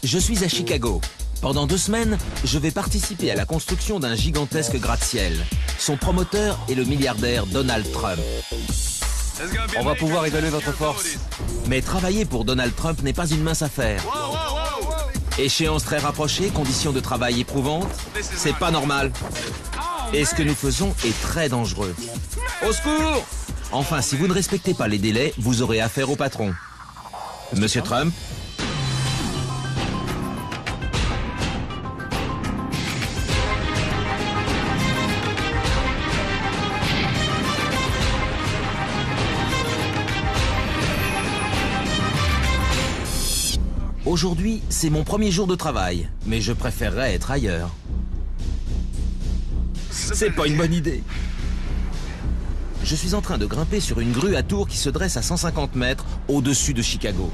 Je suis à Chicago. Pendant 2 semaines, je vais participer à la construction d'un gigantesque gratte-ciel. Son promoteur est le milliardaire Donald Trump. On va pouvoir évaluer votre force. Mais travailler pour Donald Trump n'est pas une mince affaire. Échéance très rapprochée, conditions de travail éprouvantes, c'est pas normal. Et ce que nous faisons est très dangereux. Au secours! Enfin, si vous ne respectez pas les délais, vous aurez affaire au patron. Monsieur Trump? Aujourd'hui, c'est mon premier jour de travail, mais je préférerais être ailleurs. C'est pas une bonne idée. Je suis en train de grimper sur une grue à tour qui se dresse à 150 mètres au-dessus de Chicago.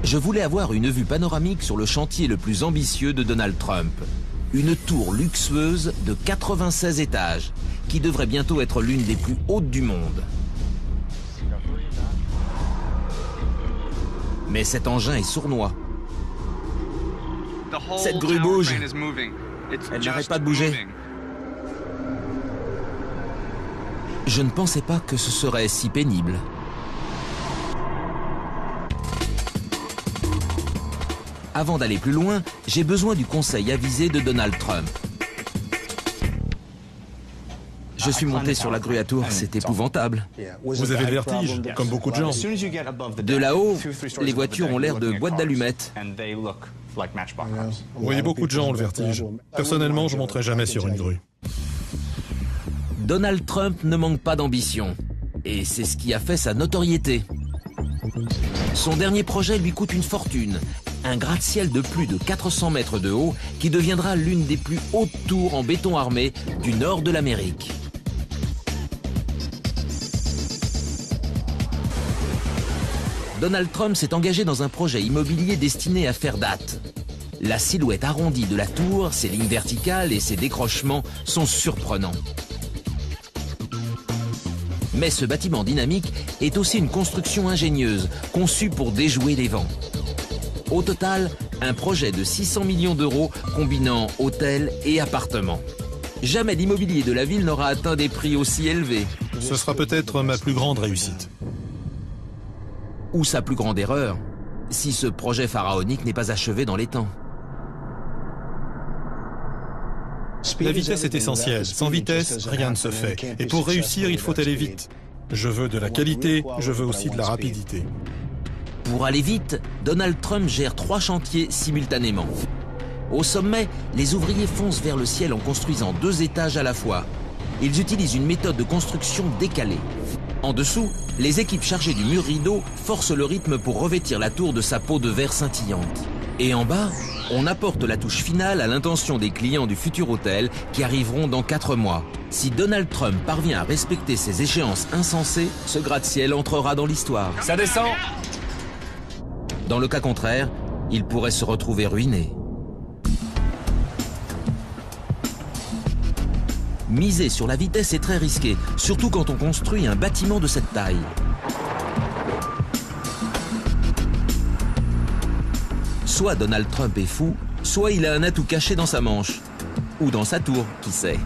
Je voulais avoir une vue panoramique sur le chantier le plus ambitieux de Donald Trump. Une tour luxueuse de 96 étages, qui devrait bientôt être l'une des plus hautes du monde. Mais cet engin est sournois. Cette grue bouge. Elle n'arrête pas de bouger. Je ne pensais pas que ce serait si pénible. Avant d'aller plus loin, j'ai besoin du conseil avisé de Donald Trump. Je suis monté sur la grue à tour, c'est épouvant-table. Vous avez le vertige, comme beaucoup de gens. De là-haut, les voitures ont l'air de boîtes d'allumettes. Oui, beaucoup de gens ont le vertige. Personnellement, je ne monterai jamais sur une grue. Donald Trump ne manque pas d'ambition. Et c'est ce qui a fait sa notoriété. Son dernier projet lui coûte une fortune. Un gratte-ciel de plus de 400 mètres de haut qui deviendra l'une des plus hautes tours en béton armé du nord de l'Amérique. Donald Trump s'est engagé dans un projet immobilier destiné à faire date. La silhouette arrondie de la tour, ses lignes verticales et ses décrochements sont surprenants. Mais ce bâtiment dynamique est aussi une construction ingénieuse, conçue pour déjouer les vents. Au total, un projet de 600 millions d'euros combinant hôtels et appartements. Jamais l'immobilier de la ville n'aura atteint des prix aussi élevés. Ce sera peut-être ma plus grande réussite. Ou sa plus grande erreur, si ce projet pharaonique n'est pas achevé dans les temps. La vitesse est essentielle. Sans vitesse, rien ne se fait. Et pour réussir, il faut aller vite. Je veux de la qualité, je veux aussi de la rapidité. Pour aller vite, Donald Trump gère 3 chantiers simultanément. Au sommet, les ouvriers foncent vers le ciel en construisant 2 étages à la fois. Ils utilisent une méthode de construction décalée. En dessous, les équipes chargées du mur rideau forcent le rythme pour revêtir la tour de sa peau de verre scintillante. Et en bas, on apporte la touche finale à l'intention des clients du futur hôtel qui arriveront dans 4 mois. Si Donald Trump parvient à respecter ces échéances insensées, ce gratte-ciel entrera dans l'histoire. Ça descend! Dans le cas contraire, il pourrait se retrouver ruiné. Miser sur la vitesse est très risqué, surtout quand on construit un bâtiment de cette taille. Soit Donald Trump est fou, soit il a un atout caché dans sa manche. Ou dans sa tour, qui sait.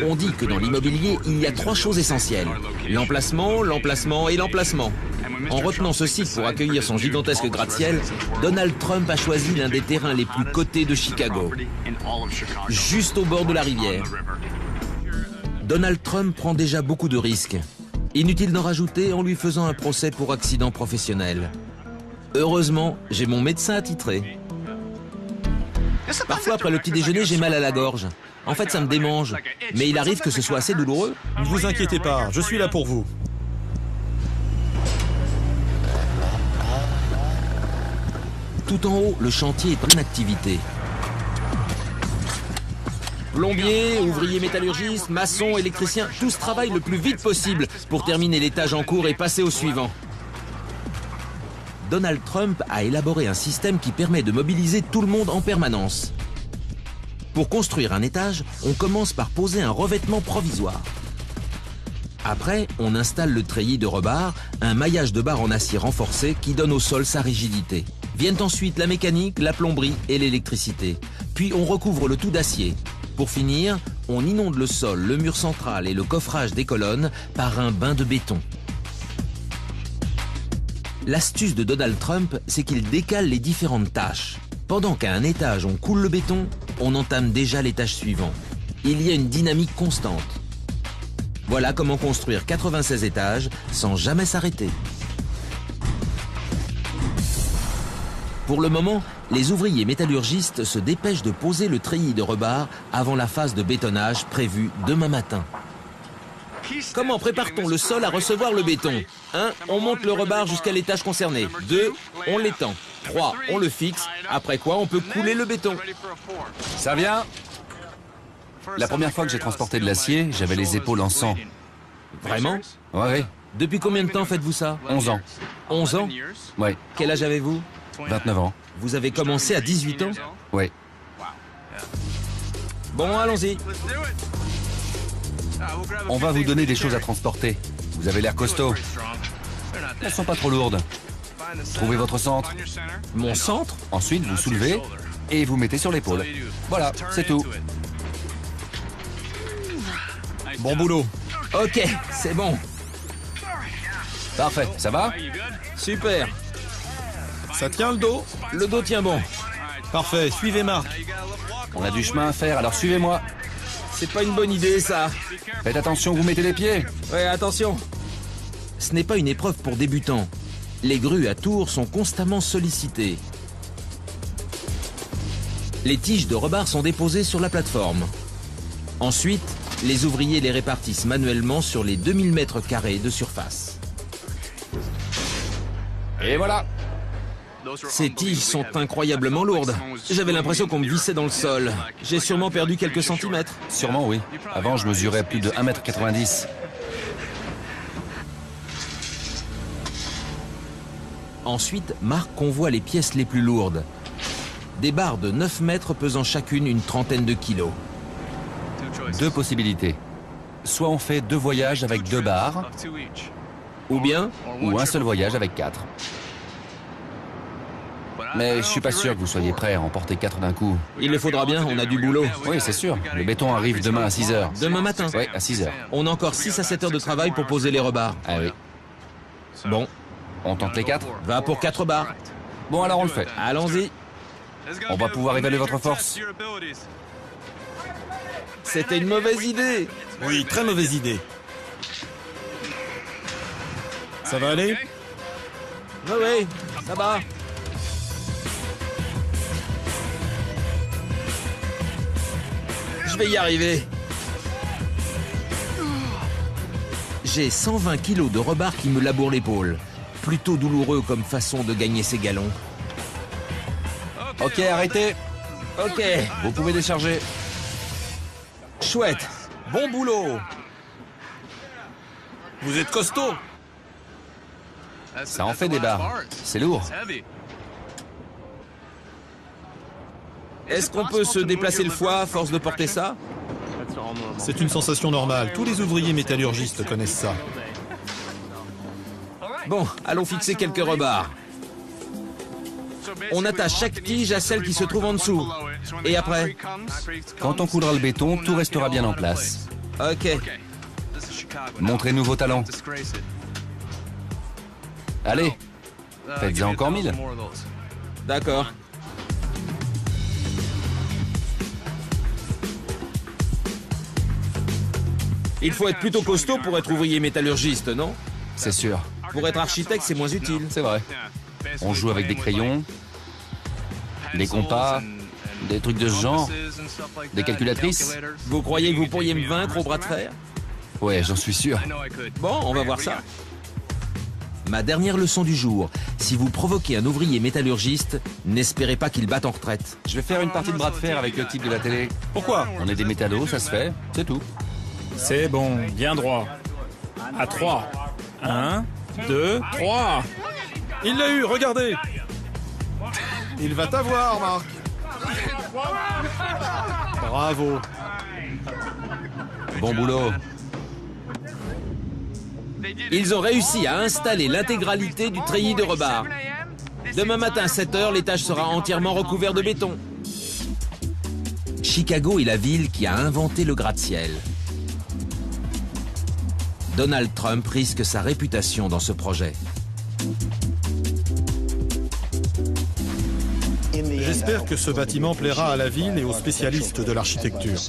On dit que dans l'immobilier, il y a 3 choses essentielles. L'emplacement, l'emplacement et l'emplacement. En retenant ce site pour accueillir son gigantesque gratte-ciel, Donald Trump a choisi l'un des terrains les plus cotés de Chicago, juste au bord de la rivière. Donald Trump prend déjà beaucoup de risques. Inutile d'en rajouter en lui faisant un procès pour accident professionnel. Heureusement, j'ai mon médecin attitré. Parfois, après le petit déjeuner, j'ai mal à la gorge. En fait, ça me démange. Mais il arrive que ce soit assez douloureux. Ne vous inquiétez pas, je suis là pour vous. Tout en haut, le chantier est en activité. Plombiers, ouvriers métallurgistes, maçons, électriciens, tous travaillent le plus vite possible pour terminer l'étage en cours et passer au suivant. Donald Trump a élaboré un système qui permet de mobiliser tout le monde en permanence. Pour construire un étage, on commence par poser un revêtement provisoire. Après, on installe le treillis de rebar, un maillage de barre en acier renforcé qui donne au sol sa rigidité. Viennent ensuite la mécanique, la plomberie et l'électricité. Puis on recouvre le tout d'acier. Pour finir, on inonde le sol, le mur central et le coffrage des colonnes par un bain de béton. L'astuce de Donald Trump, c'est qu'il décale les différentes tâches. Pendant qu'à un étage on coule le béton, on entame déjà l'étage suivant. Il y a une dynamique constante. Voilà comment construire 96 étages sans jamais s'arrêter. Pour le moment, les ouvriers métallurgistes se dépêchent de poser le treillis de rebar avant la phase de bétonnage prévue demain matin. Comment prépare-t-on le sol à recevoir le béton? 1. On monte le rebar jusqu'à l'étage concerné. 2. On l'étend. 3. On le fixe, après quoi on peut couler le béton. Ça vient? La première fois que j'ai transporté de l'acier, j'avais les épaules en sang. Vraiment? Ouais, Depuis combien de temps faites-vous ça? 11 ans. 11 ans? Ouais, Quel âge avez-vous? 29 ans. Vous avez commencé à 18 ans? Ouais. Bon, allons-y. On va vous donner des choses à transporter. Vous avez l'air costaud. Elles sont pas trop lourdes. Trouvez votre centre. Mon centre? Ensuite, vous soulevez et vous mettez sur l'épaule. Voilà, c'est tout. Bon boulot. Ok, c'est bon. Parfait, ça va? Super. Ça tient le dos? Le dos tient bon. Parfait, suivez Marc. On a du chemin à faire, alors suivez-moi. C'est pas une bonne idée, ça. Faites attention, vous mettez les pieds. Ouais, attention. Ce n'est pas une épreuve pour débutants. Les grues à tours sont constamment sollicitées. Les tiges de rebar sont déposées sur la plateforme. Ensuite, les ouvriers les répartissent manuellement sur les 2000 mètres carrés de surface. Et voilà. Ces tiges sont incroyablement lourdes. J'avais l'impression qu'on me vissait dans le sol. J'ai sûrement perdu quelques centimètres. Sûrement, oui. Avant, je mesurais plus de 1,90 m. Ensuite, Marc convoie les pièces les plus lourdes. Des barres de 9 mètres pesant chacune une trentaine de kilos. Deux possibilités. Soit on fait 2 voyages avec 2 barres, Ou bien, ou un seul voyage avec 4. Mais je suis pas sûr que vous soyez prêt à en porter 4 d'un coup. il le faudra bien, on a du boulot. Oui, c'est sûr. Le béton arrive demain à 6 h. Demain matin. Oui, à 6 h. On a encore 6 à 7 heures de travail pour poser les rebars. Ah oui. Bon, On tente les 4? va pour 4 barres. Bon, alors on le fait. Allons-y. On va pouvoir évaluer votre force. C'était une mauvaise idée. Oui, très mauvaise idée. Ça va aller? Oui, ça va. Je vais y arriver. J'ai 120 kilos de rebar qui me labourent l'épaule. Plutôt douloureux comme façon de gagner ses galons. Ok, arrêtez. Ok, Vous pouvez décharger. chouette. Bon boulot. Vous êtes costaud. Ça en fait des barres. C'est lourd. Est-ce qu'on peut se déplacer le foie à force de porter ça? C'est une sensation normale. Tous les ouvriers métallurgistes connaissent ça. Bon, allons fixer quelques rebars. On attache chaque tige à celle qui se trouve en dessous. Et après? Quand on coulera le béton, tout restera bien en place. Ok. Montrez-nous vos talents. Allez, faites-en encore 1000. D'accord. Il faut être plutôt costaud pour être ouvrier métallurgiste, non? C'est sûr. Pour être architecte, c'est moins utile. C'est vrai. On joue avec des crayons, des compas, des trucs de ce genre, des calculatrices. Vous croyez que vous pourriez me vaincre au bras de fer? Ouais, j'en suis sûr. Bon, on va voir ça. Ma dernière leçon du jour. Si vous provoquez un ouvrier métallurgiste, n'espérez pas qu'il batte en retraite. Je vais faire une partie de bras de fer avec le type de la télé. Pourquoi? On est des métallos, ça se fait, c'est tout. C'est bon, bien droit. À 3. 1, 2, 3. Il l'a eu, regardez. Il va t'avoir, Marc. Bravo. Bon boulot. Ils ont réussi à installer l'intégralité du treillis de rebar. Demain matin à 7 h, l'étage sera entièrement recouvert de béton. Chicago est la ville qui a inventé le gratte-ciel. Donald Trump risque sa réputation dans ce projet. J'espère que ce bâtiment plaira à la ville et aux spécialistes de l'architecture.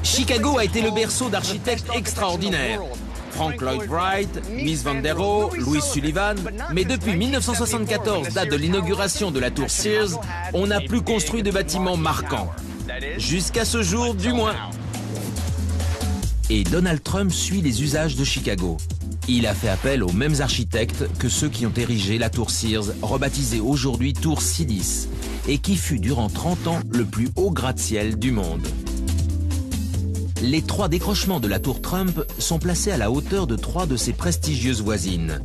Chicago a été le berceau d'architectes extraordinaires. Frank Lloyd Wright, Mies van der Rohe, Louis Sullivan. Mais depuis 1974, date de l'inauguration de la tour Sears, on n'a plus construit de bâtiments marquants. Jusqu'à ce jour, du moins. Et Donald Trump suit les usages de Chicago. Il a fait appel aux mêmes architectes que ceux qui ont érigé la tour Sears, rebaptisée aujourd'hui tour Sidis, et qui fut durant 30 ans le plus haut gratte-ciel du monde. Les 3 décrochements de la tour Trump sont placés à la hauteur de 3 de ses prestigieuses voisines.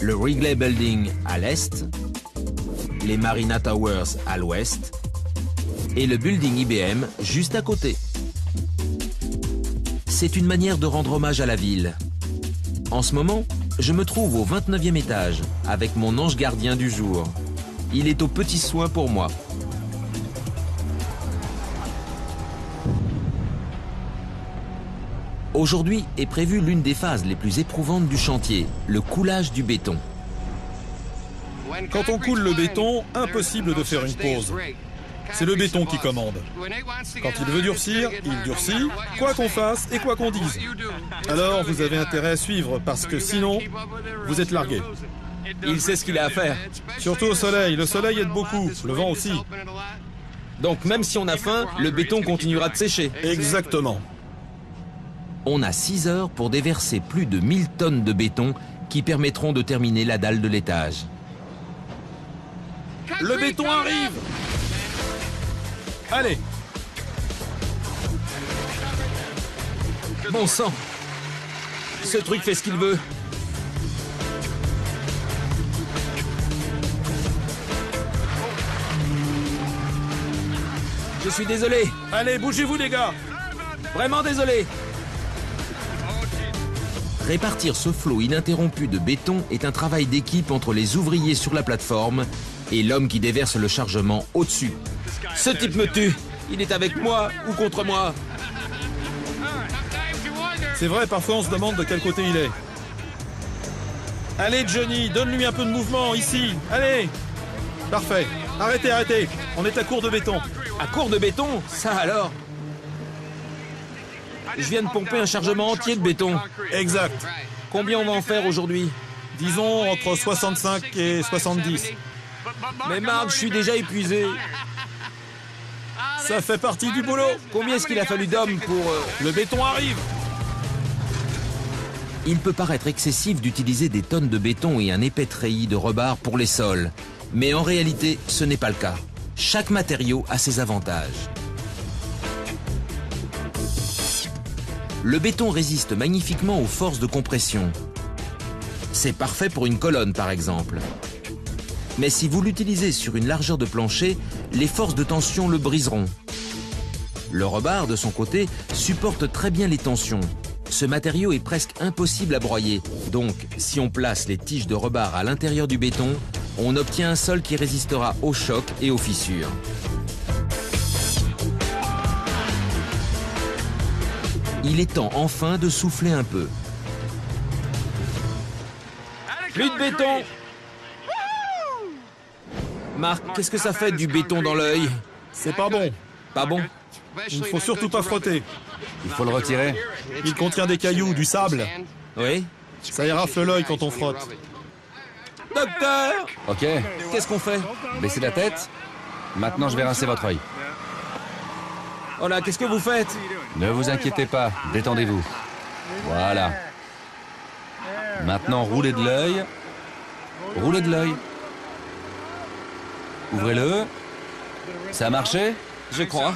Le Wrigley Building à l'est, les Marina Towers à l'ouest et le Building IBM juste à côté. C'est une manière de rendre hommage à la ville. En ce moment, je me trouve au 29e étage avec mon ange gardien du jour. Il est aux petits soins pour moi. Aujourd'hui est prévue l'une des phases les plus éprouvantes du chantier, le coulage du béton. Quand on coule le béton, impossible de faire une pause. C'est le béton qui commande. Quand il veut durcir, il durcit, quoi qu'on fasse et quoi qu'on dise. Alors vous avez intérêt à suivre, parce que sinon, vous êtes largué. Il sait ce qu'il a à faire. Surtout au soleil, le soleil aide beaucoup, le vent aussi. Donc même si on a faim, le béton continuera de sécher. Exactement. On a 6 heures pour déverser plus de 1000 tonnes de béton qui permettront de terminer la dalle de l'étage. Le béton arrive! Allez! Bon sang! Ce truc fait ce qu'il veut. Je suis désolé. Allez, bougez-vous les gars! Vraiment désolé. Répartir ce flot ininterrompu de béton est un travail d'équipe entre les ouvriers sur la plateforme et l'homme qui déverse le chargement au-dessus. Ce type me tue. Il est avec moi ou contre moi. C'est vrai, parfois on se demande de quel côté il est. Allez Johnny, donne-lui un peu de mouvement, ici. Allez! Parfait. Arrêtez, arrêtez. On est à court de béton. À court de béton? Ça alors? Je viens de pomper un chargement entier de béton. Exact. Combien on va en faire aujourd'hui? Disons entre 65 et 70. Mais Marc, je suis déjà épuisé. Ça fait partie du boulot. Combien est-ce qu'il a fallu d'hommes pour... Le béton arrive. Il peut paraître excessif d'utiliser des tonnes de béton et un épais treillis de rebar pour les sols. Mais en réalité, ce n'est pas le cas. Chaque matériau a ses avantages. Le béton résiste magnifiquement aux forces de compression. C'est parfait pour une colonne, par exemple. Mais si vous l'utilisez sur une largeur de plancher, les forces de tension le briseront. Le rebar, de son côté, supporte très bien les tensions. Ce matériau est presque impossible à broyer. Donc, si on place les tiges de rebar à l'intérieur du béton, on obtient un sol qui résistera aux chocs et aux fissures. Il est temps enfin de souffler un peu. Plus de béton! Marc, qu'est-ce que ça fait du béton dans l'œil? C'est pas bon. Pas bon? Il ne faut surtout pas frotter. Il faut le retirer. Il contient des cailloux, du sable. Oui? Ça érafle l'œil quand on frotte. Docteur! Ok, Qu'est-ce qu'on fait? baissez la tête. Maintenant, je vais rincer votre œil. Oh là, qu'est-ce que vous faites? Ne vous inquiétez pas, détendez-vous. Voilà. Maintenant, roulez de l'œil. Roulez de l'œil. Ouvrez-le. Ça a marché? Je crois.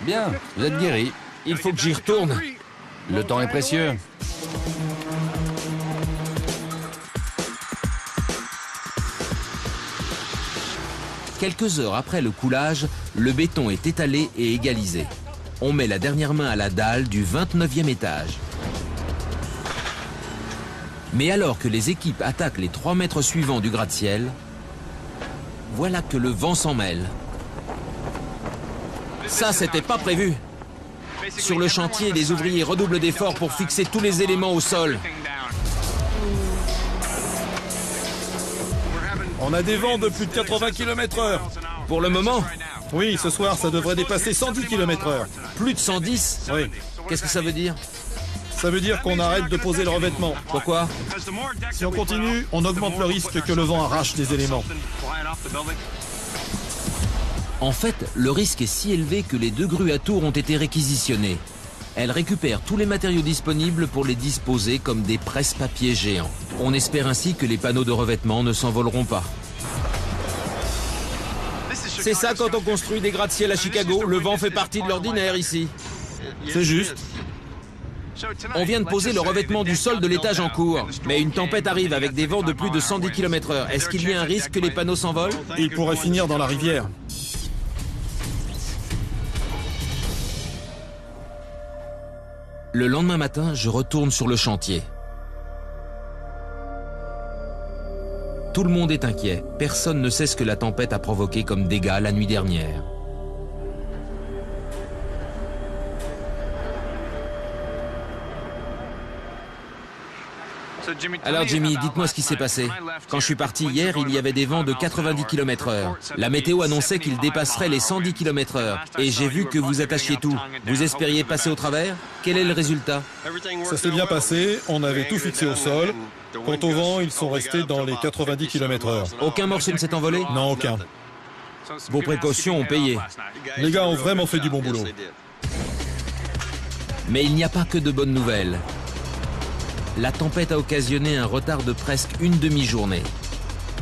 Bien, vous êtes guéri. Il faut que j'y retourne. Le temps est précieux. Quelques heures après le coulage, le béton est étalé et égalisé. On met la dernière main à la dalle du 29e étage. Mais alors que les équipes attaquent les 3 mètres suivants du gratte-ciel, voilà que le vent s'en mêle. Ça, c'était pas prévu. Sur le chantier, les ouvriers redoublent d'efforts pour fixer tous les éléments au sol. On a des vents de plus de 80 km/h. Pour le moment, Oui, ce soir, ça devrait dépasser 110 km/h. plus de 110. Oui. Qu'est-ce que ça veut dire? Ça veut dire qu'on arrête de poser le revêtement. Pourquoi? Si on continue, on augmente le risque que le vent arrache des éléments. En fait, le risque est si élevé que les 2 grues à tour ont été réquisitionnées. Elles récupèrent tous les matériaux disponibles pour les disposer comme des presse-papiers géants. On espère ainsi que les panneaux de revêtement ne s'envoleront pas. C'est ça quand on construit des gratte-ciel à Chicago, le vent fait partie de l'ordinaire ici. C'est juste. On vient de poser le revêtement du sol de l'étage en cours, mais une tempête arrive avec des vents de plus de 110 km/h. Est-ce qu'il y a un risque que les panneaux s'envolent? Il pourrait finir dans la rivière. Le lendemain matin, je retourne sur le chantier. Tout le monde est inquiet. Personne ne sait ce que la tempête a provoqué comme dégâts la nuit dernière. Alors Jimmy, dites-moi ce qui s'est passé. Quand je suis parti hier, il y avait des vents de 90 km/h. La météo annonçait qu'ils dépasseraient les 110 km/h. Et j'ai vu que vous attachiez tout. Vous espériez passer au travers? Quel est le résultat? Ça s'est bien passé, on avait tout fixé au sol. Quant au vent, ils sont restés dans les 90 km/h. Aucun morceau ne s'est envolé? Non, aucun. Vos précautions ont payé. Les gars ont vraiment fait du bon boulot. Mais il n'y a pas que de bonnes nouvelles. La tempête a occasionné un retard de presque une demi-journée.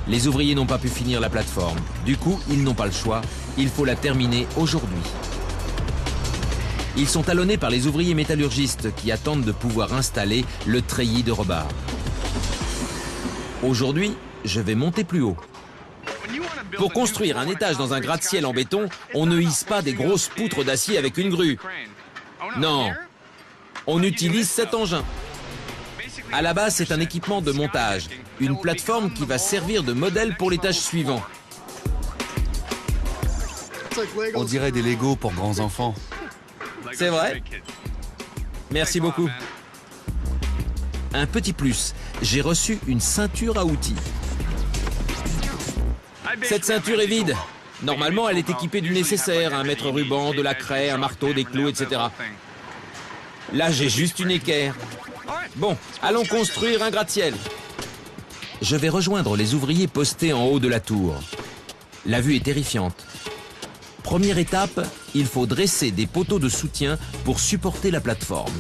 Les ouvriers n'ont pas pu finir la plateforme. Du coup, ils n'ont pas le choix. Il faut la terminer aujourd'hui. Ils sont talonnés par les ouvriers métallurgistes qui attendent de pouvoir installer le treillis de rebar. Aujourd'hui, je vais monter plus haut. Pour construire un étage dans un gratte-ciel en béton, on ne hisse pas des grosses poutres d'acier avec une grue. Non, on utilise cet engin. À la base, c'est un équipement de montage, une plateforme qui va servir de modèle pour l'étage suivant. On dirait des Lego pour grands enfants. C'est vrai? Merci beaucoup. Un petit plus, j'ai reçu une ceinture à outils. Cette ceinture est vide. Normalement, elle est équipée du nécessaire, un mètre ruban, de la craie, un marteau, des clous, etc. Là, j'ai juste une équerre. Bon, allons construire un gratte-ciel. Je vais rejoindre les ouvriers postés en haut de la tour. La vue est terrifiante. Première étape, il faut dresser des poteaux de soutien pour supporter la plateforme.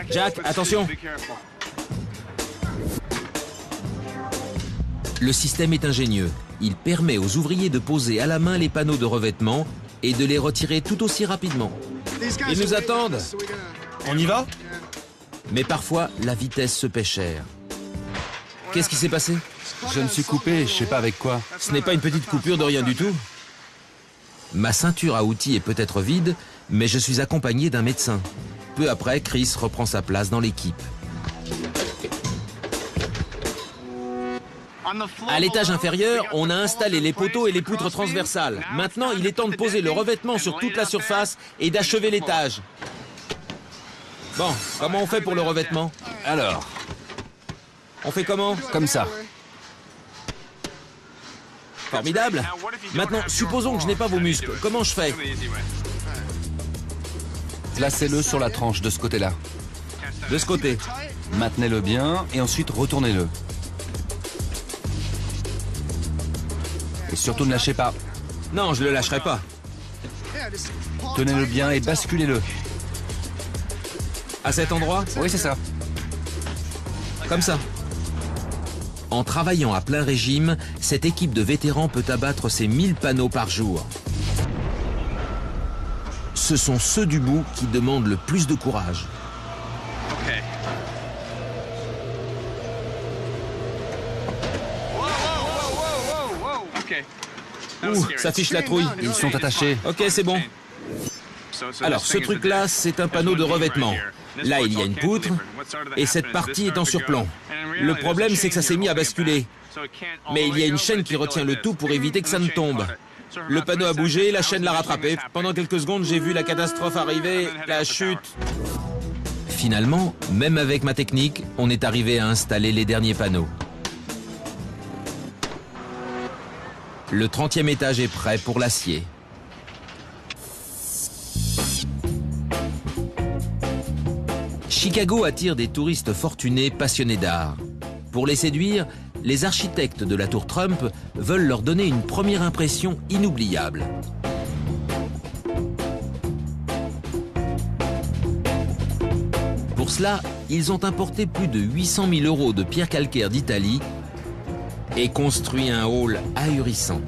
Jack, attention! Le système est ingénieux. Il permet aux ouvriers de poser à la main les panneaux de revêtement et de les retirer tout aussi rapidement. Ils nous attendent. On y va? Mais parfois, la vitesse se paie cher. Qu'est-ce qui s'est passé? Je me suis coupé, je sais pas avec quoi. Ce n'est pas une petite coupure de rien du tout. Ma ceinture à outils est peut-être vide, mais je suis accompagné d'un médecin. Peu après, Chris reprend sa place dans l'équipe. À l'étage inférieur, on a installé les poteaux et les poutres transversales. Maintenant, il est temps de poser le revêtement sur toute la surface et d'achever l'étage. Bon, comment on fait pour le revêtement? Alors, On fait comment? comme ça. Formidable. Maintenant, supposons que je n'ai pas vos muscles. Comment je fais? Placez-le sur la tranche de ce côté-là. De ce côté. Maintenez-le bien et ensuite retournez-le. Et surtout ne lâchez pas. Non, je ne le lâcherai pas. Tenez-le bien et basculez-le. À cet endroit? Oui, c'est ça. Comme ça. En travaillant à plein régime, cette équipe de vétérans peut abattre ses 1000 panneaux par jour. Ce sont ceux du bout qui demandent le plus de courage. Ouh, ça fiche la trouille. Ils sont attachés. Ok, c'est bon. Alors, ce truc-là, c'est un panneau de revêtement. Là, il y a une poutre, et cette partie est en surplomb. Le problème, c'est que ça s'est mis à basculer. Mais il y a une chaîne qui retient le tout pour éviter que ça ne tombe. Le panneau a bougé, la chaîne l'a rattrapé. Pendant quelques secondes, j'ai vu la catastrophe arriver, la chute. Finalement, même avec ma technique, on est arrivé à installer les derniers panneaux. Le 30e étage est prêt pour l'acier. Chicago attire des touristes fortunés passionnés d'art. Pour les séduire, les architectes de la tour Trump veulent leur donner une première impression inoubliable. Pour cela, ils ont importé plus de 800 000 € de pierre calcaire d'Italie et construit un hall ahurissant.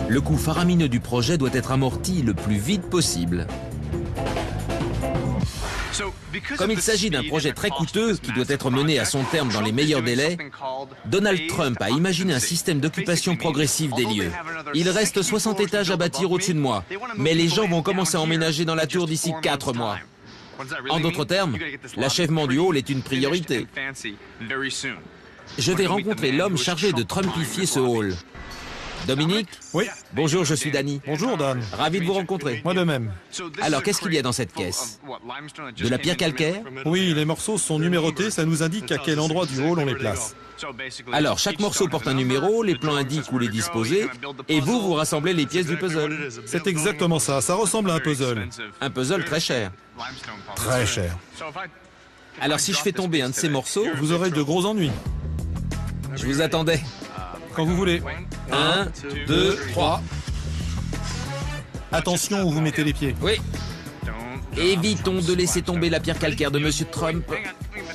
Le coût faramineux du projet doit être amorti le plus vite possible. Comme il s'agit d'un projet très coûteux qui doit être mené à son terme dans les meilleurs délais, Donald Trump a imaginé un système d'occupation progressive des lieux. Il reste 60 étages à bâtir au-dessus de moi, mais les gens vont commencer à emménager dans la tour d'ici 4 mois. En d'autres termes, l'achèvement du hall est une priorité. Je vais rencontrer l'homme chargé de trumpifier ce hall. Dominique? Oui. Bonjour, je suis Danny. Bonjour Dan. Ravi de vous rencontrer. Moi de même. Alors, qu'est-ce qu'il y a dans cette caisse? De la pierre calcaire? Oui, les morceaux sont numérotés, ça nous indique à quel endroit du hall on les place. Alors, chaque morceau porte un numéro, les plans indiquent où les disposer, et vous rassemblez les pièces du puzzle. C'est exactement ça, ça ressemble à un puzzle. Un puzzle très cher. Très cher. Alors, si je fais tomber un de ces morceaux, Vous aurez de gros ennuis. je vous attendais. Quand vous voulez. 1, 2, 3. Attention où vous mettez les pieds. Oui. Évitons de laisser tomber la pierre calcaire de Monsieur Trump.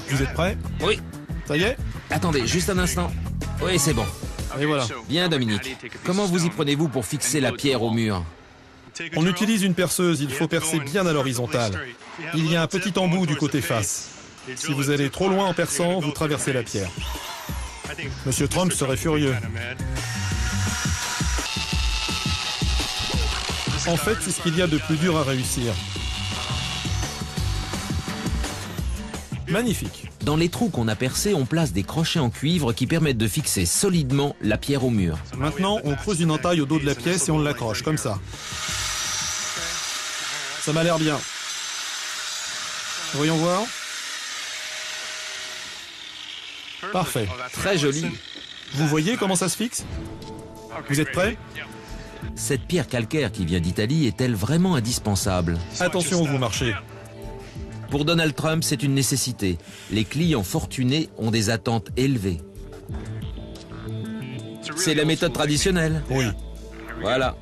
Vous êtes prêts? Oui. Ça y est? Attendez, juste un instant. Oui, c'est bon. Et voilà. Bien, Dominique. Comment vous y prenez-vous pour fixer la pierre au mur? On utilise une perceuse, il faut percer bien à l'horizontale. Il y a un petit embout du côté face. Si vous allez trop loin en perçant, vous traversez la pierre. Monsieur Trump serait furieux. En fait, c'est ce qu'il y a de plus dur à réussir. Magnifique. Dans les trous qu'on a percés, on place des crochets en cuivre qui permettent de fixer solidement la pierre au mur. Maintenant, on creuse une entaille au dos de la pièce et on l'accroche, comme ça. Ça m'a l'air bien. Voyons voir. Parfait. Très joli. Vous voyez comment ça se fixe? Vous êtes prêts? Cette pierre calcaire qui vient d'Italie est-elle vraiment indispensable? Attention où vous marchez. Pour Donald Trump, c'est une nécessité. Les clients fortunés ont des attentes élevées. C'est la méthode traditionnelle. Oui. Voilà.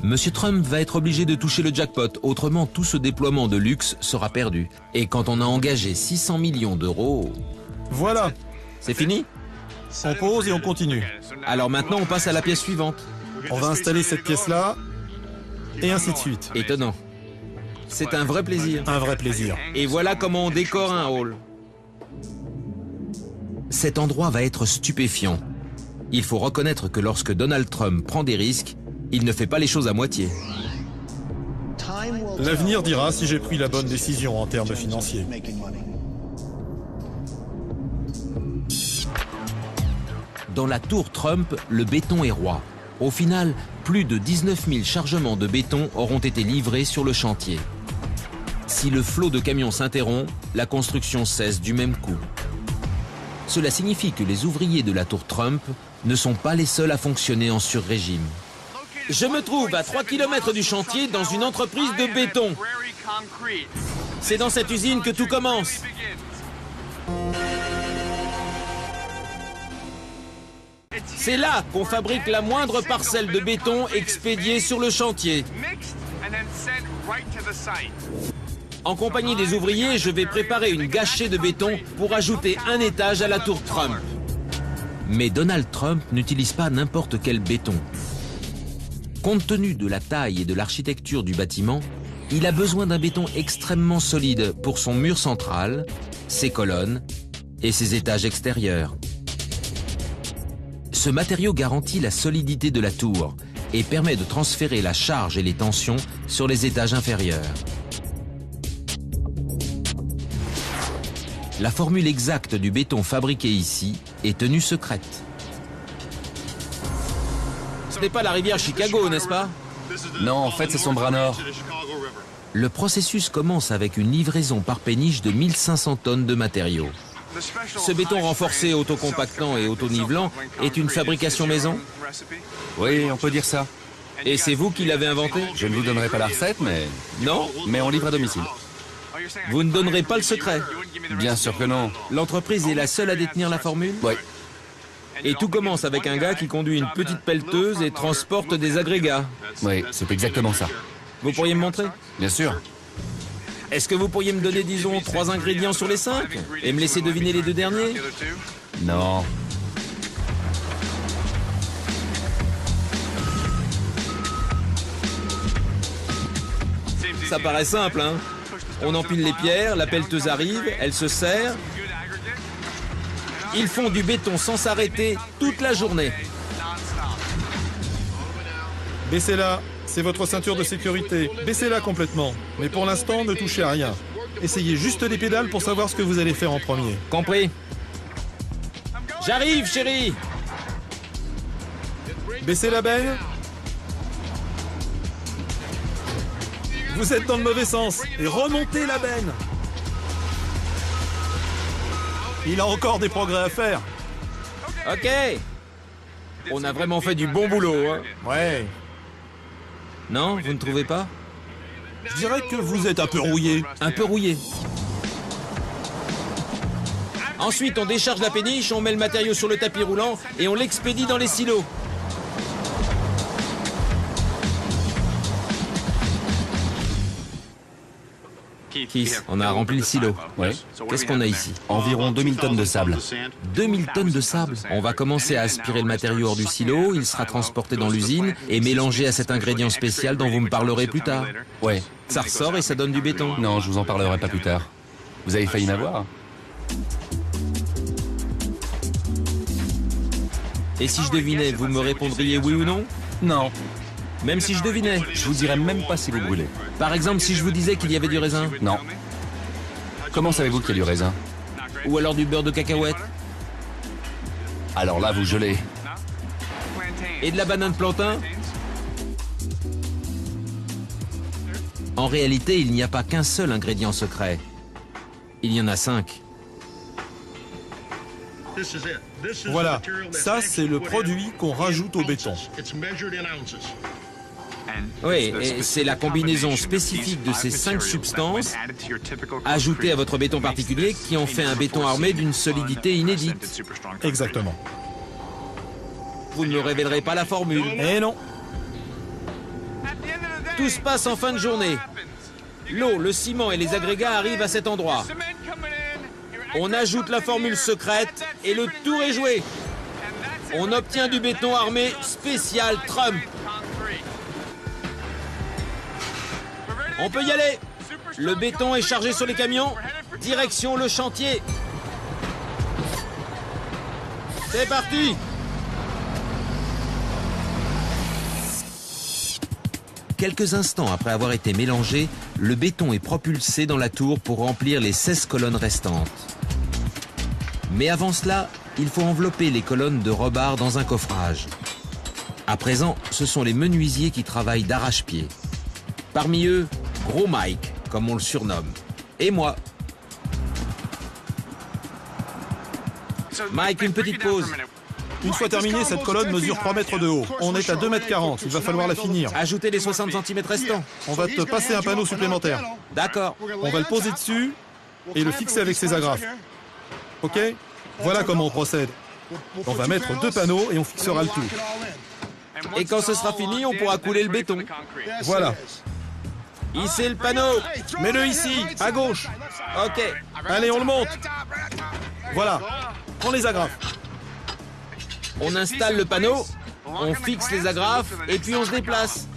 Monsieur Trump va être obligé de toucher le jackpot, autrement tout ce déploiement de luxe sera perdu. Et quand on a engagé 600 millions d'euros... Voilà. C'est fini? On pose et on continue. Alors maintenant, on passe à la pièce suivante. On va installer cette pièce-là, et ainsi de suite. Étonnant. C'est un vrai plaisir. Un vrai plaisir. Et voilà comment on décore un hall. Cet endroit va être stupéfiant. Il faut reconnaître que lorsque Donald Trump prend des risques, il ne fait pas les choses à moitié. L'avenir dira si j'ai pris la bonne décision en termes financiers. Dans la tour Trump, le béton est roi. Au final, plus de 19 000 chargements de béton auront été livrés sur le chantier. Si le flot de camions s'interrompt, la construction cesse du même coup. Cela signifie que les ouvriers de la tour Trump ne sont pas les seuls à fonctionner en sur-régime. Je me trouve à 3 km du chantier dans une entreprise de béton. C'est dans cette usine que tout commence. C'est là qu'on fabrique la moindre parcelle de béton expédiée sur le chantier. En compagnie des ouvriers, je vais préparer une gâchée de béton pour ajouter un étage à la tour Trump. Mais Donald Trump n'utilise pas n'importe quel béton. Compte tenu de la taille et de l'architecture du bâtiment, il a besoin d'un béton extrêmement solide pour son mur central, ses colonnes et ses étages extérieurs. Ce matériau garantit la solidité de la tour et permet de transférer la charge et les tensions sur les étages inférieurs. La formule exacte du béton fabriqué ici est tenue secrète. Ce n'est pas la rivière Chicago, n'est-ce pas? Non, en fait, c'est son bras nord. Le processus commence avec une livraison par péniche de 1500 tonnes de matériaux. Ce béton renforcé autocompactant et autonivelant est une fabrication maison? Oui, on peut dire ça. Et c'est vous qui l'avez inventé? Je ne vous donnerai pas la recette, Non? mais on livre à domicile. Vous ne donnerez pas le secret? Bien sûr que non. L'entreprise est la seule à détenir la formule? Oui. Et tout commence avec un gars qui conduit une petite pelleteuse et transporte des agrégats. Oui, c'est exactement ça. Vous pourriez me montrer? Bien sûr. Est-ce que vous pourriez me donner, disons, 3 ingrédients sur les 5 et me laisser deviner les 2 derniers? Non. Ça paraît simple, hein? On empile les pierres, la pelleteuse arrive, elle se serre. Ils font du béton sans s'arrêter toute la journée. Baissez-la, c'est votre ceinture de sécurité. Baissez-la complètement. Mais pour l'instant, ne touchez à rien. Essayez juste les pédales pour savoir ce que vous allez faire en premier. Compris? J'arrive, chérie! Baissez la benne. Vous êtes dans le mauvais sens. Et remontez la benne. Il a encore des progrès à faire. Ok! On a vraiment fait du bon boulot, hein? Ouais. Non, vous ne trouvez pas? Je dirais que vous êtes un peu rouillé. Un peu rouillé. Ensuite, on décharge la péniche, on met le matériau sur le tapis roulant et on l'expédie dans les silos. Keith, on a rempli le silo. Oui. Qu'est-ce qu'on a ici? Environ 2000 tonnes de sable. 2000 tonnes de sable. On va commencer à aspirer le matériau hors du silo, il sera transporté dans l'usine et mélangé à cet ingrédient spécial dont vous me parlerez plus tard. Ouais. Ça ressort et ça donne du béton. Non, je vous en parlerai pas plus tard. Vous avez failli m'avoir. Et si je devinais, vous me répondriez oui ou non? Non. Même si je devinais? Je vous dirai même pas si vous brûlez. Par exemple, si je vous disais qu'il y avait du raisin? Non. Comment savez-vous qu'il y a du raisin? Ou alors du beurre de cacahuète? Alors là, vous gelez. Et de la banane plantain? En réalité, il n'y a pas qu'un seul ingrédient secret. Il y en a 5. Voilà, ça c'est le produit qu'on rajoute au béton. Oui, et c'est la combinaison spécifique de ces 5 substances ajoutées à votre béton particulier qui en fait un béton armé d'une solidité inédite. Exactement. Vous ne me révélerez pas la formule. Eh non. Tout se passe en fin de journée. L'eau, le ciment et les agrégats arrivent à cet endroit. On ajoute la formule secrète et le tour est joué. On obtient du béton armé spécial Trump. On peut y aller. Le béton est chargé sur les camions. Direction le chantier. C'est parti. Quelques instants après avoir été mélangé, le béton est propulsé dans la tour pour remplir les 16 colonnes restantes. Mais avant cela, il faut envelopper les colonnes de rebard dans un coffrage. À présent, ce sont les menuisiers qui travaillent d'arrache-pied. Parmi eux, Gros Mike, comme on le surnomme, et moi. Mike, une petite pause. Une fois terminée, cette colonne mesure 3 mètres de haut. On est à 2,40 mètres. Il va falloir la finir. Ajoutez les 60 cm restants. On va te passer un panneau supplémentaire. D'accord. On va le poser dessus et le fixer avec ses agrafes. Ok? Voilà comment on procède. On va mettre 2 panneaux et on fixera le tout. Et quand ce sera fini, on pourra couler le béton. Voilà. Hissez le panneau. Mets-le ici, à gauche. Ok. Allez, on le monte. Voilà. Prends les agrafes. On installe le panneau, on fixe les agrafes et puis on se déplace.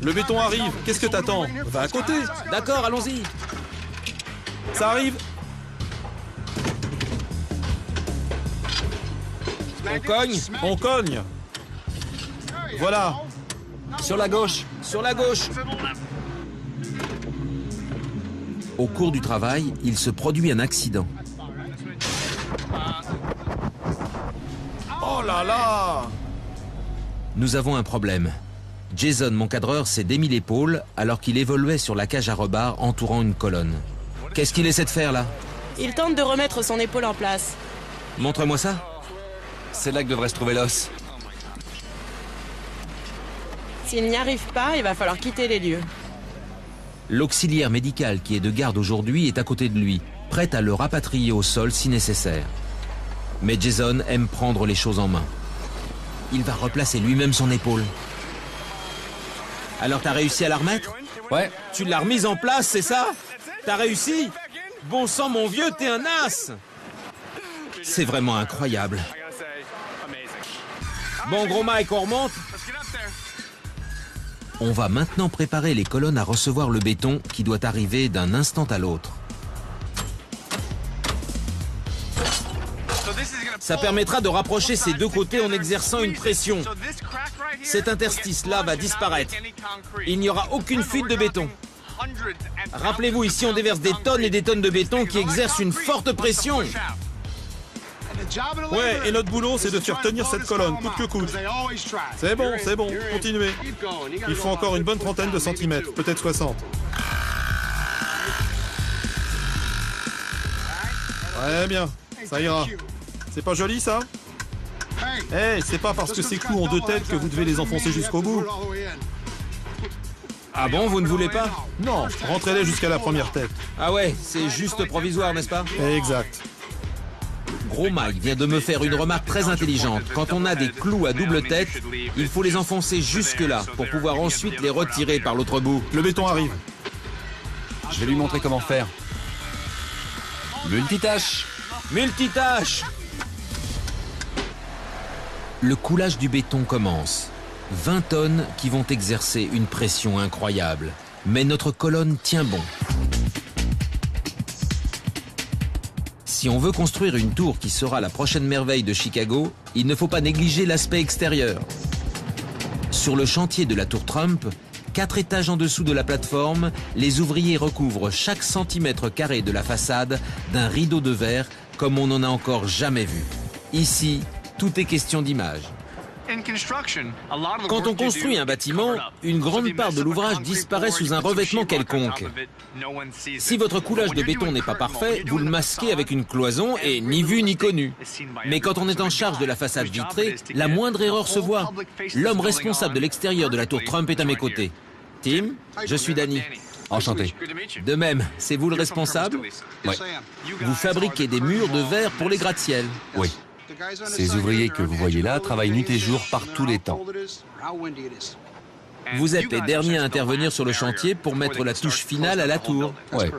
Le béton arrive. Qu'est-ce que t'attends? Va à côté. D'accord, allons-y. Ça arrive. On cogne. On cogne. Voilà. Sur la gauche. Sur la gauche. Au cours du travail, il se produit un accident. Oh là là! Nous avons un problème. Jason, mon cadreur, s'est démis l'épaule alors qu'il évoluait sur la cage à rebar entourant une colonne. Qu'est-ce qu'il essaie de faire là? Il tente de remettre son épaule en place. Montre-moi ça. C'est là que devrait se trouver l'os. S'il n'y arrive pas, il va falloir quitter les lieux. L'auxiliaire médical qui est de garde aujourd'hui est à côté de lui, prêt à le rapatrier au sol si nécessaire. Mais Jason aime prendre les choses en main. Il va replacer lui-même son épaule. Alors t'as réussi à la remettre? Ouais, Tu l'as remise en place, c'est ça? T'as réussi? Bon sang mon vieux, t'es un as! C'est vraiment incroyable. Bon gros Mike, on remonte? On va maintenant préparer les colonnes à recevoir le béton qui doit arriver d'un instant à l'autre. Ça permettra de rapprocher ces deux côtés en exerçant une pression. Cet interstice-là va disparaître. Il n'y aura aucune fuite de béton. Rappelez-vous, ici on déverse des tonnes et des tonnes de béton qui exercent une forte pression. Ouais, et notre boulot, c'est de faire tenir cette colonne, coûte que coûte. C'est bon, continuez. Il faut encore une bonne trentaine de centimètres, peut-être 60. Ouais, bien, ça ira. C'est pas joli, ça? Hey, c'est pas parce que ces clous ont deux têtes que vous devez les enfoncer jusqu'au bout. Ah bon, vous ne voulez pas? Non, rentrez-les jusqu'à la première tête. Ah ouais, c'est juste provisoire, n'est-ce pas? Exact. Gros Mike vient de me faire une remarque très intelligente. Quand on a des clous à double tête, il faut les enfoncer jusque-là pour pouvoir ensuite les retirer par l'autre bout. Le béton arrive. je vais lui montrer comment faire. Multitâche. Multitâche! Le coulage du béton commence. 20 tonnes qui vont exercer une pression incroyable. Mais notre colonne tient bon. Si on veut construire une tour qui sera la prochaine merveille de Chicago, il ne faut pas négliger l'aspect extérieur. Sur le chantier de la tour Trump, 4 étages en dessous de la plateforme, les ouvriers recouvrent chaque centimètre carré de la façade d'un rideau de verre comme on n'en a encore jamais vu. Ici, tout est question d'image. Quand on construit un bâtiment, une grande part de l'ouvrage disparaît sous un revêtement quelconque. Si votre coulage de béton n'est pas parfait, vous le masquez avec une cloison et ni vu ni connu. Mais quand on est en charge de la façade vitrée, la moindre erreur se voit. L'homme responsable de l'extérieur de la tour Trump est à mes côtés. Tim, je suis Danny. Enchanté. De même, c'est vous le responsable? Ouais. Vous fabriquez des murs de verre pour les gratte-ciel. Oui. Ces ouvriers que vous voyez là travaillent nuit et jour par tous les temps. Vous êtes les derniers à intervenir sur le chantier pour mettre la touche finale à la tour. Ouais,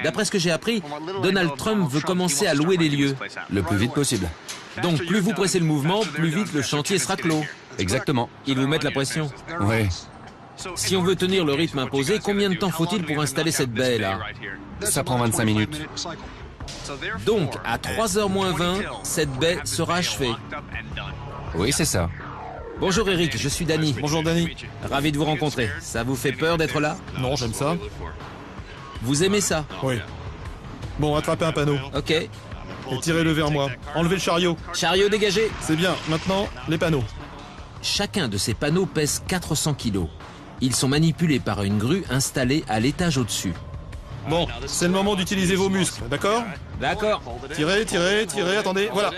D'après ce que j'ai appris, Donald Trump veut commencer à louer les lieux. le plus vite possible. Donc plus vous pressez le mouvement, plus vite le chantier sera clos. Exactement. Ils vous mettent la pression. Oui. Si on veut tenir le rythme imposé, combien de temps faut-il pour installer cette baie là? Ça prend 25 minutes. Donc, à 3h moins 20, cette baie sera achevée. Oui, c'est ça. Bonjour Eric, je suis Danny. Bonjour Danny. Ravi de vous rencontrer. Ça vous fait peur d'être là? Non, j'aime ça. Vous aimez ça? Oui. Bon, attrapez un panneau Ok. et tirez-le vers moi. Enlevez le chariot. Chariot dégagé. C'est bien. Maintenant, les panneaux. Chacun de ces panneaux pèse 400 kilos. Ils sont manipulés par une grue installée à l'étage au-dessus. Bon, c'est le moment d'utiliser vos muscles, d'accord? D'accord. Tirez, tirez, tirez, attendez, voilà.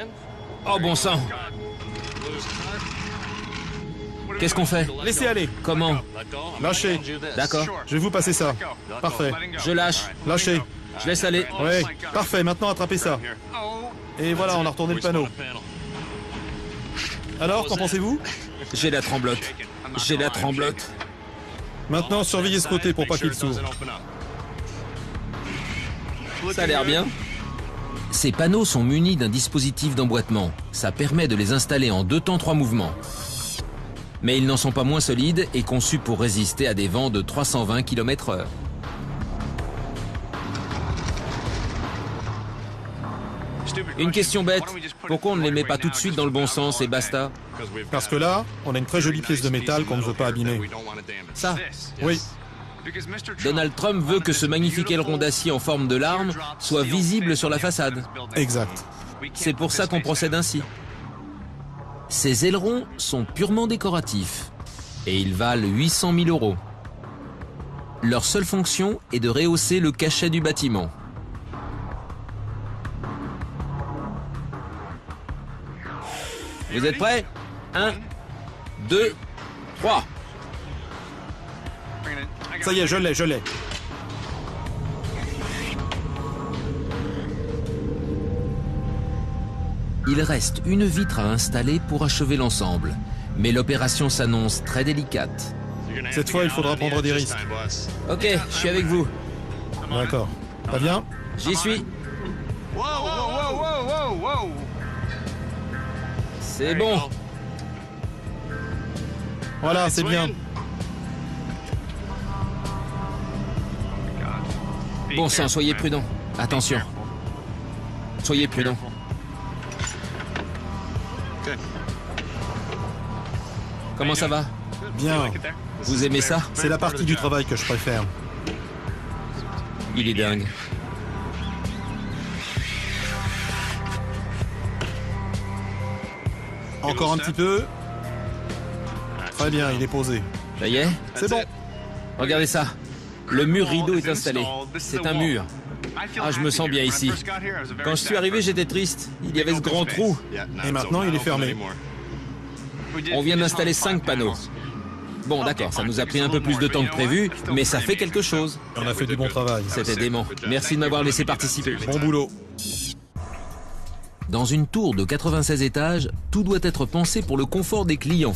Oh bon sang. Qu'est-ce qu'on fait? Laissez aller. Comment? Lâchez. D'accord. Je vais vous passer ça. Parfait. Je lâche. Lâchez. Je laisse aller. Ouais, parfait. Maintenant, attrapez ça. Et voilà, on a retourné le panneau. Alors, qu'en pensez-vous? J'ai la tremblote. J'ai la tremblote. Maintenant, surveillez ce côté pour pas qu'il s'ouvre. Ça a l'air bien. Ces panneaux sont munis d'un dispositif d'emboîtement. Ça permet de les installer en 2 temps 3 mouvements. Mais ils n'en sont pas moins solides et conçus pour résister à des vents de 320 km/h. Une question bête, pourquoi on ne les met pas tout de suite dans le bon sens et basta? Parce que là, on a une très jolie pièce de métal qu'on ne veut pas abîmer. Ça? Oui. Donald Trump veut que ce magnifique aileron d'acier en forme de larme soit visible sur la façade. Exact. C'est pour ça qu'on procède ainsi. Ces ailerons sont purement décoratifs et ils valent 800 000 €. Leur seule fonction est de rehausser le cachet du bâtiment. Vous êtes prêts? 1, 2, 3. Ça y est, je l'ai. Il reste une vitre à installer pour achever l'ensemble, mais l'opération s'annonce très délicate. Cette fois, il faudra prendre des risques. Ok, je suis avec vous. D'accord. Pas bien? J'y suis. C'est bon. Voilà, c'est bien. Bon sang, soyez prudents. Attention. Soyez prudents. Comment ça va? Bien. Vous aimez ça? C'est la partie du travail que je préfère. Il est dingue. Encore un petit peu. Très bien, il est posé. Ça y est? C'est bon. Regardez ça. Le mur rideau est installé. C'est un mur. Ah, je me sens bien ici. Quand je suis arrivé, j'étais triste. Il y avait ce grand trou. Et maintenant, il est fermé. On vient d'installer 5 panneaux. Bon, d'accord, ça nous a pris un peu plus de temps que prévu, mais ça fait quelque chose. On a fait du bon travail. C'était dément. Merci de m'avoir laissé participer. Bon boulot. Dans une tour de 96 étages, tout doit être pensé pour le confort des clients.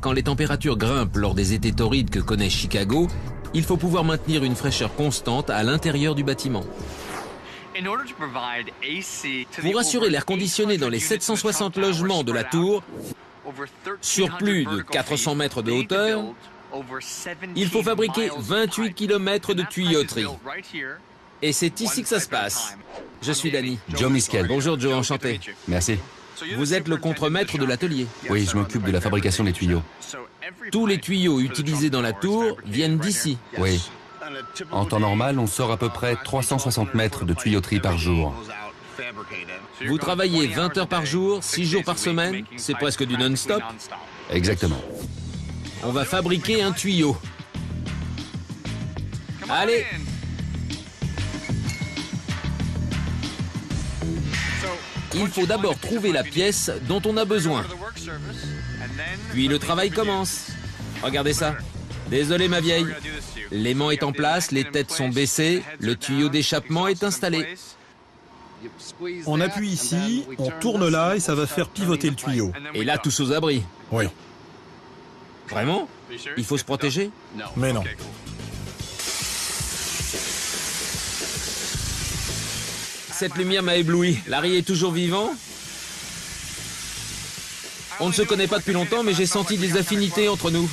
Quand les températures grimpent lors des étés torrides que connaît Chicago, il faut pouvoir maintenir une fraîcheur constante à l'intérieur du bâtiment. Pour assurer l'air conditionné dans les 760 logements de la tour, sur plus de 400 mètres de hauteur, il faut fabriquer 28 km de tuyauterie. Et c'est ici que ça se passe. Je suis Danny. Joe Miskel. Bonjour Joe, enchanté. Merci. Vous êtes le contremaître de l'atelier. Oui, je m'occupe de la fabrication des tuyaux. Tous les tuyaux utilisés dans la tour viennent d'ici. Oui. En temps normal, on sort à peu près 360 mètres de tuyauterie par jour. Vous travaillez 20 heures par jour, 6 jours par semaine, c'est presque du non-stop. Exactement. On va fabriquer un tuyau. Allez! Il faut d'abord trouver la pièce dont on a besoin. Puis le travail commence. Regardez ça. Désolé ma vieille. L'aimant est en place, les têtes sont baissées, le tuyau d'échappement est installé. On appuie ici, on tourne là et ça va faire pivoter le tuyau. Et là, tous aux abris. Oui, Vraiment? Il faut se protéger? mais non. Cette lumière m'a ébloui. Larry est toujours vivant? On ne se connaît pas depuis longtemps, mais j'ai senti des affinités entre nous.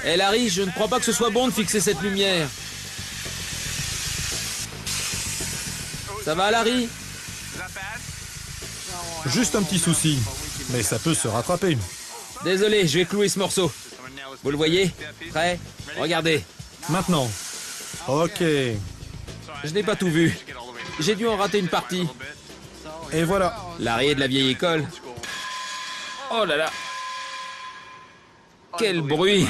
Hé Larry, je ne crois pas que ce soit bon de fixer cette lumière. Ça va Larry? Juste un petit souci, mais ça peut se rattraper. Désolé, je vais clouer ce morceau. Vous le voyez? Prêt? Regardez. Maintenant. Ok. Je n'ai pas tout vu. J'ai dû en rater une partie. Et voilà. Larry est de la vieille école. Oh là là. Quel bruit!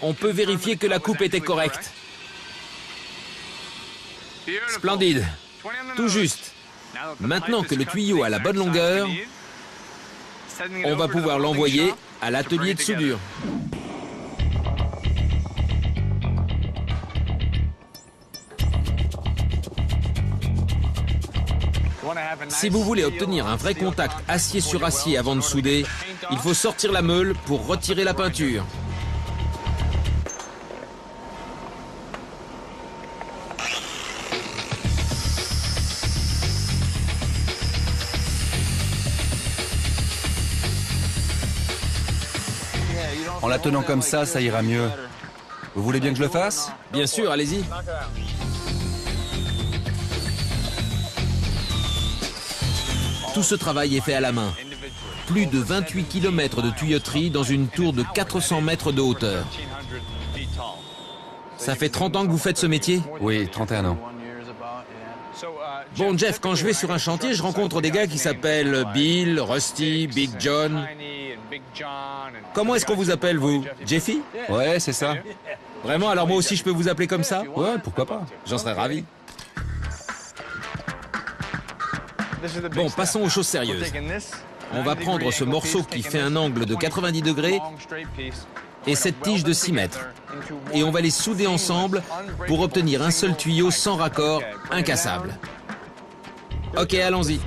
On peut vérifier que la coupe était correcte. Splendide. Tout juste. Maintenant que le tuyau a la bonne longueur, on va pouvoir l'envoyer à l'atelier de soudure. Si vous voulez obtenir un vrai contact acier sur acier avant de souder, il faut sortir la meule pour retirer la peinture. En la tenant comme ça ira mieux. Vous voulez bien que je le fasse? Bien sûr, allez-y. Tout ce travail est fait à la main. plus de 28 km de tuyauterie dans une tour de 400 mètres de hauteur. Ça fait 30 ans que vous faites ce métier? Oui, 31 ans. Bon, Jeff, quand je vais sur un chantier, je rencontre des gars qui s'appellent Bill, Rusty, Big John. Comment est-ce qu'on vous appelle, vous? Jeffy? Ouais, c'est ça. Vraiment? Alors moi aussi, je peux vous appeler comme ça? Ouais, pourquoi pas. J'en serais ravi. Bon, passons aux choses sérieuses. On va prendre ce morceau qui fait un angle de 90 degrés et cette tige de 6 mètres. Et on va les souder ensemble pour obtenir un seul tuyau sans raccord, incassable. Ok, allons-y.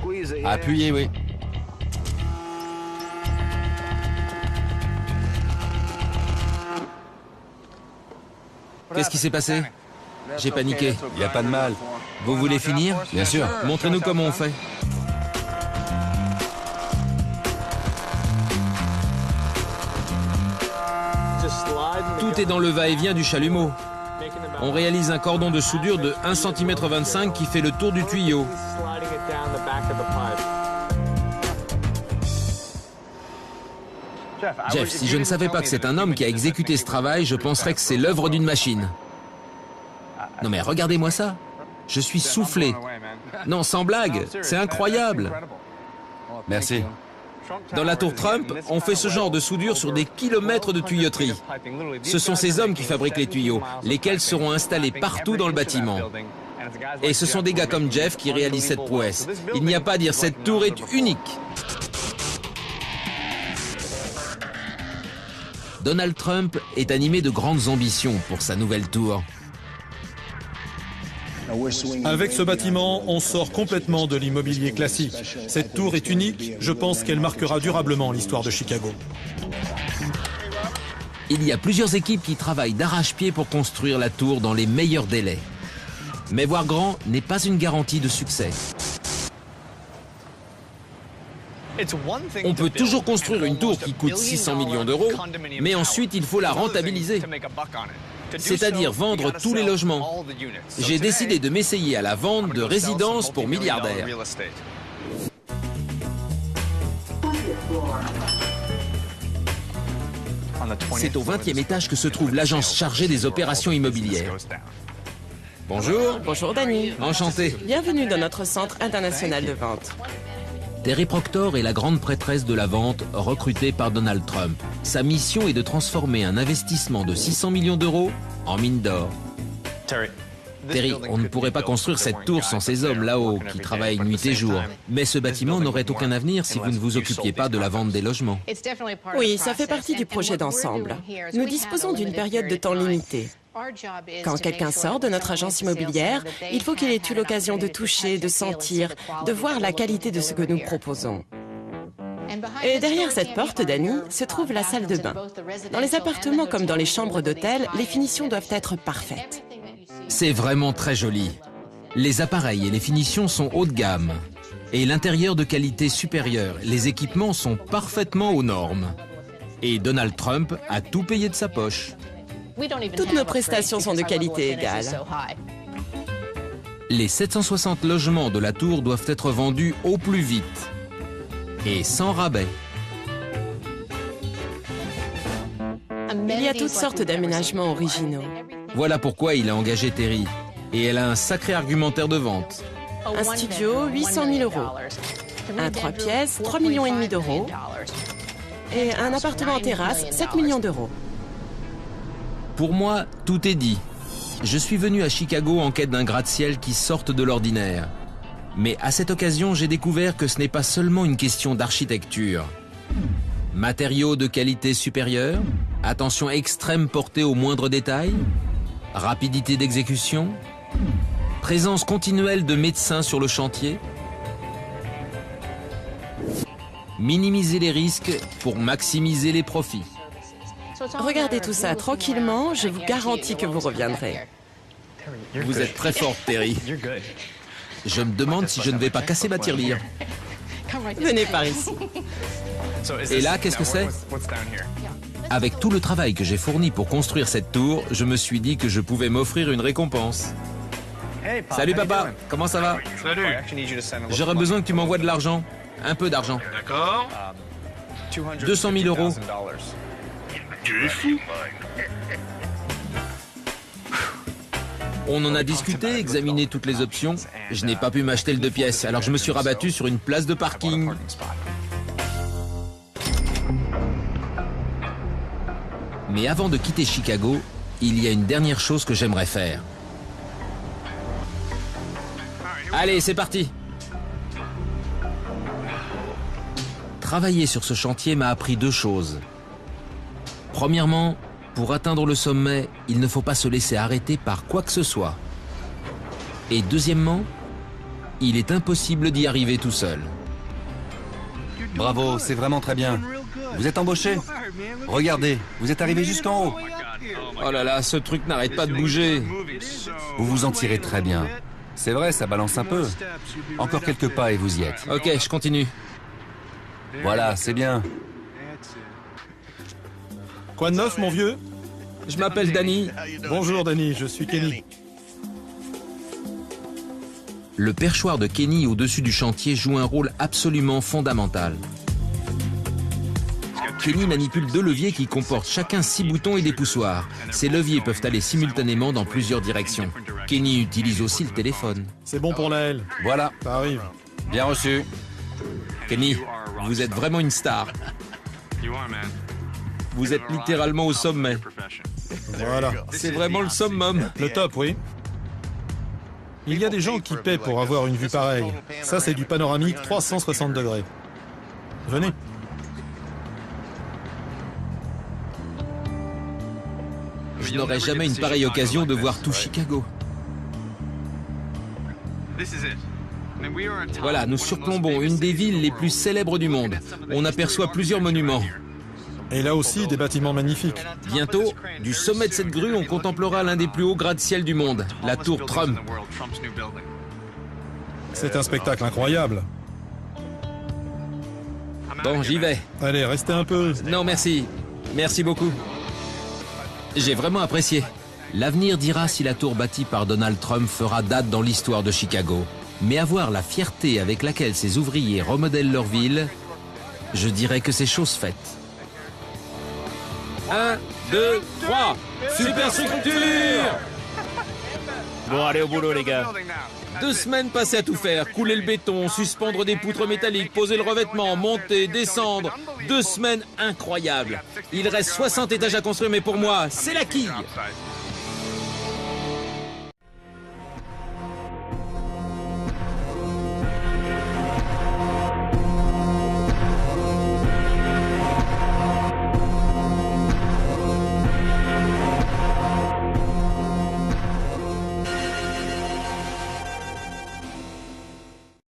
Appuyez, oui. Qu'est-ce qui s'est passé? J'ai paniqué. Il n'y a pas de mal. Vous voulez finir? Bien sûr. Montrez-nous comment on fait. Tout est dans le va-et-vient du chalumeau. On réalise un cordon de soudure de 1,25 cm qui fait le tour du tuyau. Jeff, si je ne savais pas que c'est un homme qui a exécuté ce travail, je penserais que c'est l'œuvre d'une machine. Non mais regardez-moi ça. Je suis soufflé. Non, sans blague, c'est incroyable. Merci. Dans la tour Trump, on fait ce genre de soudure sur des kilomètres de tuyauterie. Ce sont ces hommes qui fabriquent les tuyaux, lesquels seront installés partout dans le bâtiment. Et ce sont des gars comme Jeff qui réalisent cette prouesse. Il n'y a pas à dire, cette tour est unique. Donald Trump est animé de grandes ambitions pour sa nouvelle tour. Avec ce bâtiment, on sort complètement de l'immobilier classique. Cette tour est unique, je pense qu'elle marquera durablement l'histoire de Chicago. Il y a plusieurs équipes qui travaillent d'arrache-pied pour construire la tour dans les meilleurs délais. Mais voir grand n'est pas une garantie de succès. On peut toujours construire une tour qui coûte 600 millions d'euros, mais ensuite il faut la rentabiliser. C'est-à-dire vendre tous les logements. J'ai décidé de m'essayer à la vente de résidences pour milliardaires. C'est au 20e étage que se trouve l'agence chargée des opérations immobilières. Bonjour. Bonjour Danny. Enchanté. Bienvenue dans notre centre international de vente. Terry Proctor est la grande prêtresse de la vente recrutée par Donald Trump. Sa mission est de transformer un investissement de 600 millions d'euros en mine d'or. Terry, on ne pourrait pas construire cette tour sans ces hommes là-haut qui travaillent nuit et jour. Mais ce bâtiment n'aurait aucun avenir si vous ne vous occupiez pas de la vente des logements. Oui, ça fait partie du projet d'ensemble. Nous disposons d'une période de temps limitée. Quand quelqu'un sort de notre agence immobilière, il faut qu'il ait eu l'occasion de toucher, de sentir, de voir la qualité de ce que nous proposons. Et derrière cette porte, Danny, se trouve la salle de bain. Dans les appartements comme dans les chambres d'hôtel, les finitions doivent être parfaites. C'est vraiment très joli. Les appareils et les finitions sont haut de gamme. Et l'intérieur de qualité supérieure. Les équipements sont parfaitement aux normes. Et Donald Trump a tout payé de sa poche. Toutes nos prestations sont de qualité égale. Les 760 logements de la tour doivent être vendus au plus vite. Et sans rabais. Il y a toutes sortes d'aménagements originaux. Voilà pourquoi il a engagé Terry. Et elle a un sacré argumentaire de vente. Un studio, 800 000 €. Un 3 pièces, 3,5 millions d'euros. Et un appartement en terrasse, 7 millions d'euros. Pour moi, tout est dit. Je suis venu à Chicago en quête d'un gratte-ciel qui sorte de l'ordinaire. Mais à cette occasion, j'ai découvert que ce n'est pas seulement une question d'architecture. Matériaux de qualité supérieure, attention extrême portée aux moindres détails, rapidité d'exécution, présence continuelle de médecins sur le chantier, minimiser les risques pour maximiser les profits. Regardez tout ça tranquillement, je vous garantis que vous reviendrez. Vous êtes très forte, Terry. Je me demande si je ne vais pas casser ma tirelire. Venez par ici. Et là, qu'est-ce que c'est? Avec tout le travail que j'ai fourni pour construire cette tour, je me suis dit que je pouvais m'offrir une récompense. Salut papa, comment ça va? Salut. J'aurais besoin que tu m'envoies de l'argent. Un peu d'argent. D'accord. 200 000 euros. Tu es fou. On en a discuté, examiné toutes les options. Je n'ai pas pu m'acheter le 2 pièces, alors je me suis rabattu sur une place de parking. Mais avant de quitter Chicago, il y a une dernière chose que j'aimerais faire. Allez, c'est parti! Travailler sur ce chantier m'a appris 2 choses. Premièrement, pour atteindre le sommet, il ne faut pas se laisser arrêter par quoi que ce soit. Et deuxièmement, il est impossible d'y arriver tout seul. Bravo, c'est vraiment très bien. Vous êtes embauché? Regardez, vous êtes arrivé jusqu'en haut. Oh là là, ce truc n'arrête pas de bouger. Vous vous en tirez très bien. C'est vrai, ça balance un peu. Encore quelques pas et vous y êtes. Ok, je continue. Voilà, c'est bien. Quoi de neuf, mon vieux? Je m'appelle Danny. Bonjour, Danny, je suis Kenny. Le perchoir de Kenny au-dessus du chantier joue un rôle absolument fondamental. Kenny manipule 2 leviers qui comportent chacun 6 boutons et des poussoirs. Ces leviers peuvent aller simultanément dans plusieurs directions. Kenny utilise aussi le téléphone. C'est bon pour la L. Voilà, Ça arrive. bien reçu. Kenny, vous êtes vraiment une star. Vous êtes littéralement au sommet. Voilà. C'est vraiment le summum. Le top, oui. Il y a des gens qui paient pour avoir une vue pareille. Ça, c'est du panoramique 360 degrés. Venez. Je n'aurai jamais une pareille occasion de voir tout Chicago. Voilà, nous surplombons une des villes les plus célèbres du monde. On aperçoit plusieurs monuments. Et là aussi, des bâtiments magnifiques. Bientôt, du sommet de cette grue, on contemplera l'un des plus hauts gratte-ciel du monde, la tour Trump. C'est un spectacle incroyable. Bon, j'y vais. Allez, restez un peu. Non, merci. Merci beaucoup. J'ai vraiment apprécié. L'avenir dira si la tour bâtie par Donald Trump fera date dans l'histoire de Chicago. Mais avoir la fierté avec laquelle ces ouvriers remodèlent leur ville, je dirais que c'est chose faite. 1, 2, 3. Superstructure! Bon, allez au boulot, les gars. 2 semaines passées à tout faire. Couler le béton, suspendre des poutres métalliques, poser le revêtement, monter, descendre. 2 semaines incroyables. Il reste 60 étages à construire, mais pour moi, c'est la quille.